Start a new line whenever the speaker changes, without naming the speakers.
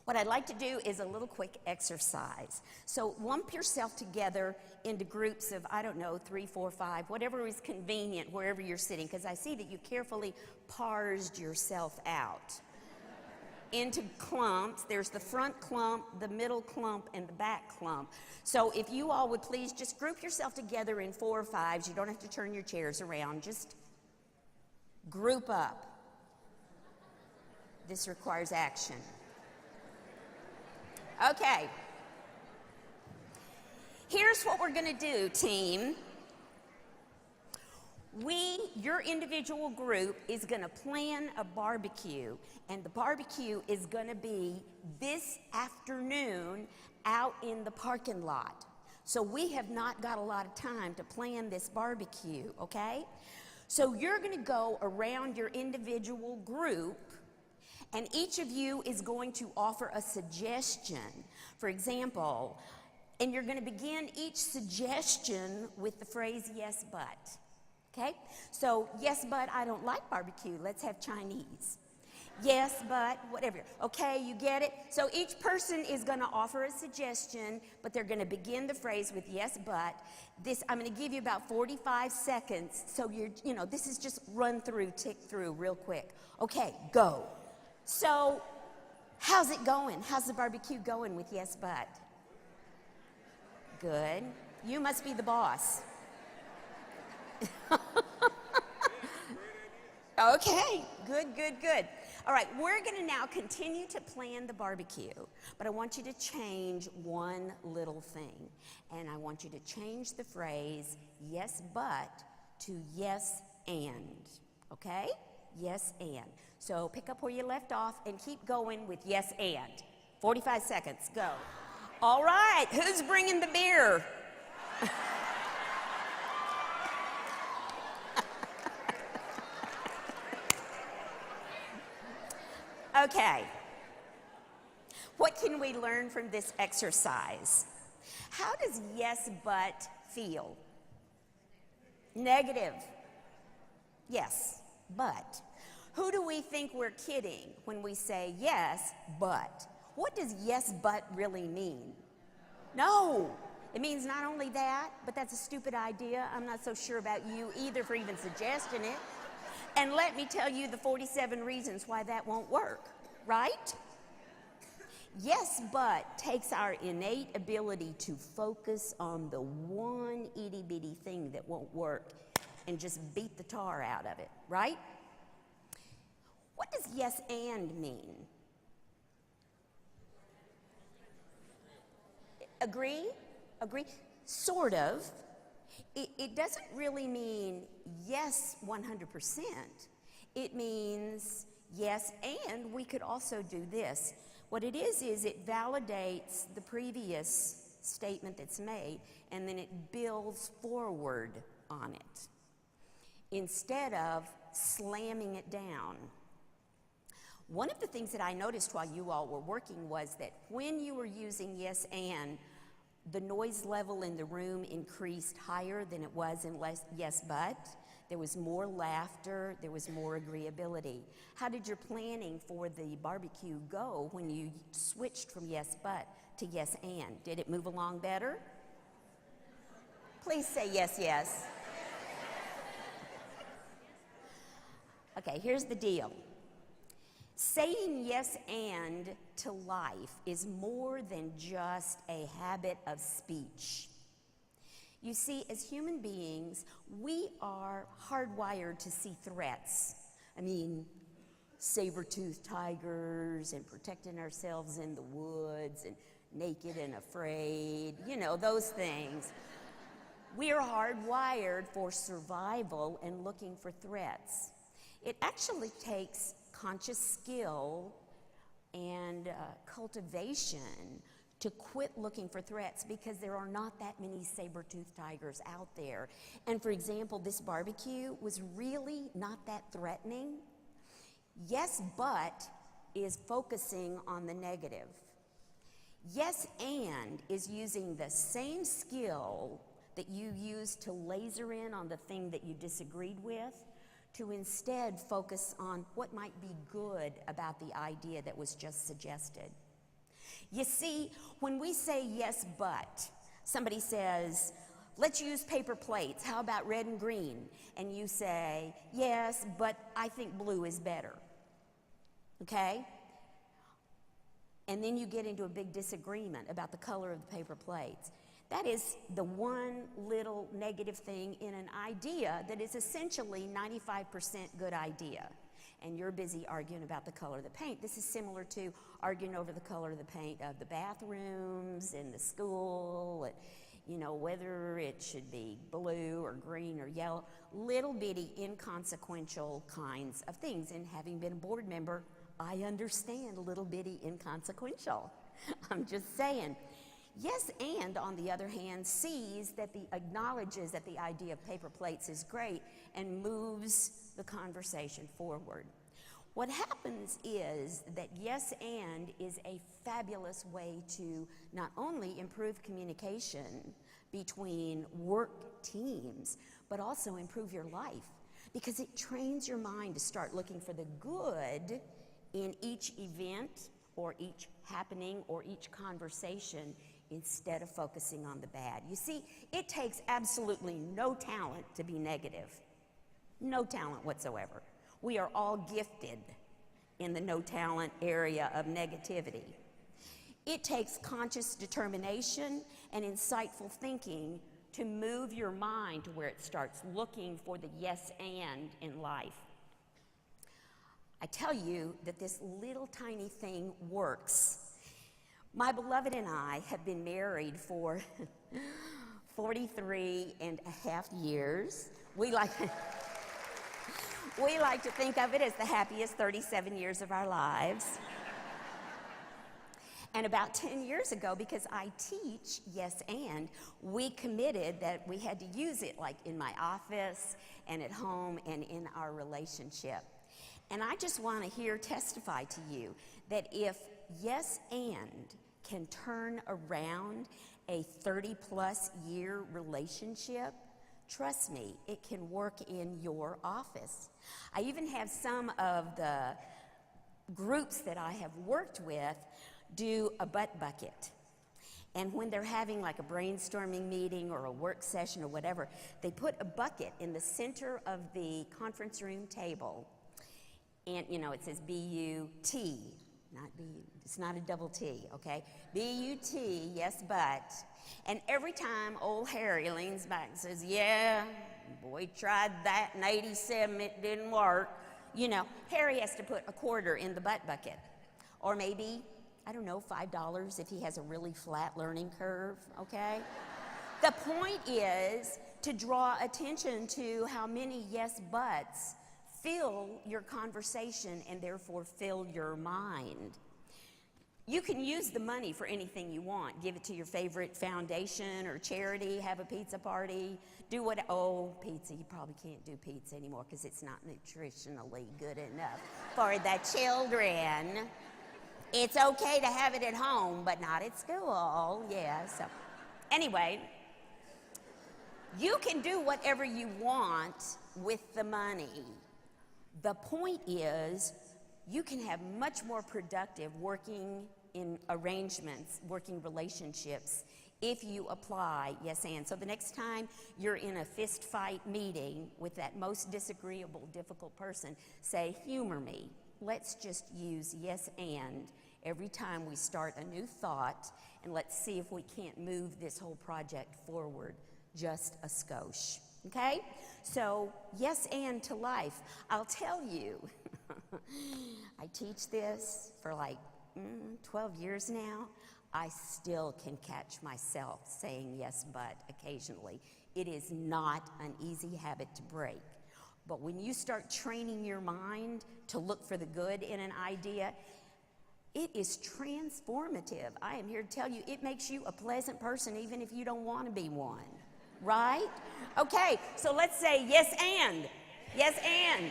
What I'd like to do is a little quick exercise. So lump yourself together into groups of, I don't know, 3, 4, 5, whatever is convenient wherever you're sitting, because I see that you carefully parsed yourself out into clumps. There's the front clump, the middle clump, and the back clump. So if you all would please just group yourself together in 4 or 5s. You don't have to turn your chairs around. Just group up. This requires action. Okay. Here's what we're going to do, team. Your individual group is going to plan a barbecue, and the barbecue is going to be this afternoon out in the parking lot. So we have not got a lot of time to plan this barbecue, okay? So you're going to go around your individual group, and each of you is going to offer a suggestion. For example, and you're going to begin each suggestion with the phrase, yes, but. Okay? So, yes, but I don't like barbecue. Let's have Chinese. Yes, but whatever. Okay, you get it? So each person is going to offer a suggestion, but they're going to begin the phrase with yes, but. I'm going to give you about 45 seconds. So this is just run through, tick through real quick. Okay, go. So, how's it going? How's the barbecue going with yes, but? Good. You must be the boss. Okay, good. All right, we're going to now continue to plan the barbecue, but I want you to change one little thing. And I want you to change the phrase yes, but to yes, and. Okay? Yes, and. So pick up where you left off and keep going with yes, and. 45 seconds, go. All right, who's bringing the beer? Okay. What can we learn from this exercise? How does yes, but feel? Negative. Yes, but. Who do we think we're kidding when we say yes, but? What does yes, but really mean? No. It means not only that, but that's a stupid idea. I'm not so sure about you either for even suggesting it. And let me tell you the 47 reasons why that won't work, right? Yes, but takes our innate ability to focus on the one itty-bitty thing that won't work and just beat the tar out of it, right? What does yes and mean? Agree? Sort of. It doesn't really mean yes 100%. It means yes, and we could also do this. What it is it validates the previous statement that's made, and then it builds forward on it instead of slamming it down. One of the things that I noticed while you all were working was that when you were using yes and, the noise level in the room increased higher than it was in yes but. There was more laughter, there was more agreeability. How did your planning for the barbecue go when you switched from yes but to yes and? Did it move along better? Please say yes, yes. Okay, here's the deal. Saying yes and to life is more than just a habit of speech. You see, as human beings, we are hardwired to see threats. I mean, saber-toothed tigers and protecting ourselves in the woods and naked and afraid, those things. We are hardwired for survival and looking for threats. It actually takes conscious skill and cultivation to quit looking for threats because there are not that many saber-toothed tigers out there. And for example, this barbecue was really not that threatening. Yes, but is focusing on the negative. Yes, and is using the same skill that you used to laser in on the thing that you disagreed with to instead focus on what might be good about the idea that was just suggested. You see, when we say yes, but, somebody says, let's use paper plates. How about red and green? And you say, yes, but I think blue is better. Okay? And then you get into a big disagreement about the color of the paper plates. That is the one little negative thing in an idea that is essentially 95% good idea. And you're busy arguing about the color of the paint. This is similar to arguing over the color of the paint of the bathrooms in the school, whether it should be blue or green or yellow. Little bitty inconsequential kinds of things. And having been a board member, I understand little bitty inconsequential. I'm just saying. Yes, and on the other hand, acknowledges that the idea of paper plates is great and moves the conversation forward. What happens is that yes, and is a fabulous way to not only improve communication between work teams, but also improve your life, because it trains your mind to start looking for the good in each event or each happening or each conversation instead of focusing on the bad. You see, it takes absolutely no talent to be negative. No talent whatsoever. We are all gifted in the no talent area of negativity. It takes conscious determination and insightful thinking to move your mind to where it starts looking for the yes and in life. I tell you that this little tiny thing works. My beloved and I have been married for 43 and a half years. We like to think of it as the happiest 37 years of our lives. And about 10 years ago, because I teach yes and, we committed that we had to use it like in my office and at home and in our relationship. And I just want to testify to you that if yes and can turn around a 30-plus year relationship, trust me, it can work in your office. I even have some of the groups that I have worked with do a butt bucket. And when they're having like a brainstorming meeting or a work session or whatever, they put a bucket in the center of the conference room table. And, it says B-U-T, not B-U. It's not a double T, okay? B-U-T, yes, but. And every time old Harry leans back and says, yeah, boy, tried that in 87, it didn't work. Harry has to put a quarter in the butt bucket. Or maybe, I don't know, $5 if he has a really flat learning curve, okay? The point is to draw attention to how many yes buts fill your conversation and therefore fill your mind. You can use the money for anything you want. Give it to your favorite foundation or charity, have a pizza party, pizza. You probably can't do pizza anymore because it's not nutritionally good enough for the children. It's okay to have it at home, but not at school. Yeah, so anyway, you can do whatever you want with the money. The point is, you can have much more productive working in arrangements, working relationships, if you apply yes and. So the next time you're in a fist fight meeting with that most disagreeable, difficult person, say, humor me. Let's just use yes and every time we start a new thought, and let's see if we can't move this whole project forward just a skosh. Okay? So, yes and to life. I'll tell you, I teach this for like 12 years now. I still can catch myself saying yes, but occasionally. It is not an easy habit to break. But when you start training your mind to look for the good in an idea, it is transformative. I am here to tell you, it makes you a pleasant person even if you don't want to be one. Right? Okay, so let's say yes and. Yes and.